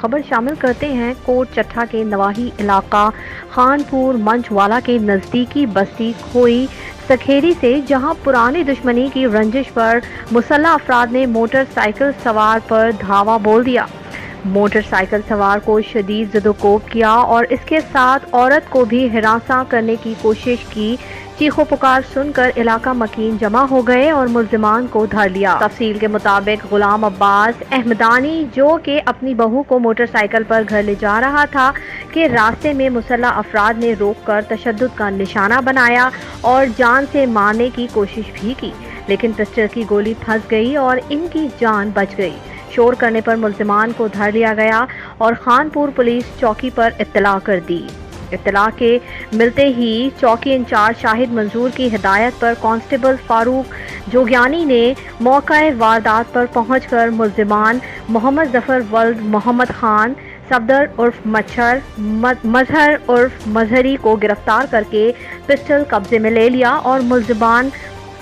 خبر شامل کرتے ہیں کوٹ چٹھا کے نواحی علاقہ خانپور منچوالا کے نزدیکی بستی کھوئی سکھیری سے، جہاں پرانی دشمنی کی رنجش پر مسلح افراد نے موٹر سائیکل سوار پر دھاوا بول دیا۔ موٹر سائیکل سوار کو شدید زد و کوب کیا اور اس کے ساتھ عورت کو بھی ہراساں کرنے کی کوشش کی۔ چیخ و پکار سن کر علاقہ مکین جمع ہو گئے اور ملزمان کو دھر لیا۔ تفصیل کے مطابق غلام عباس احمدانی، جو کہ اپنی بہو کو موٹر سائیکل پر گھر لے جا رہا تھا، کہ راستے میں مسلح افراد نے روک کر تشدد کا نشانہ بنایا اور جان سے مارنے کی کوشش بھی کی، لیکن پسٹل کی گولی پھنس گئی اور ان کی جان بچ گئی۔ شور کرنے پر ملزمان کو دھر لیا گیا اور خانپور پولیس چوکی پر اطلاع کر دی۔ اطلاع کے ملتے ہی چوکی انچارج شاہد منظور کی ہدایت پر کانسٹیبل فاروق جوگیانی نے موقع واردات پر پہنچ کر ملزمان محمد ظفر ولد محمد خان، صفدر عرف مچھر، مظہر عرف مظہری کو گرفتار کر کے پسٹل قبضے میں لے لیا اور ملزمان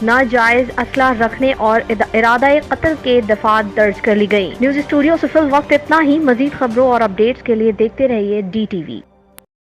ناجائز اسلحہ رکھنے اور ارادہ قتل کے دفعات درج کر لی گئی۔ نیوز اسٹوڈیو سے فی الوقت اتنا ہی۔ مزید خبروں اور اپڈیٹس کے لیے دیکھتے رہیے DTV۔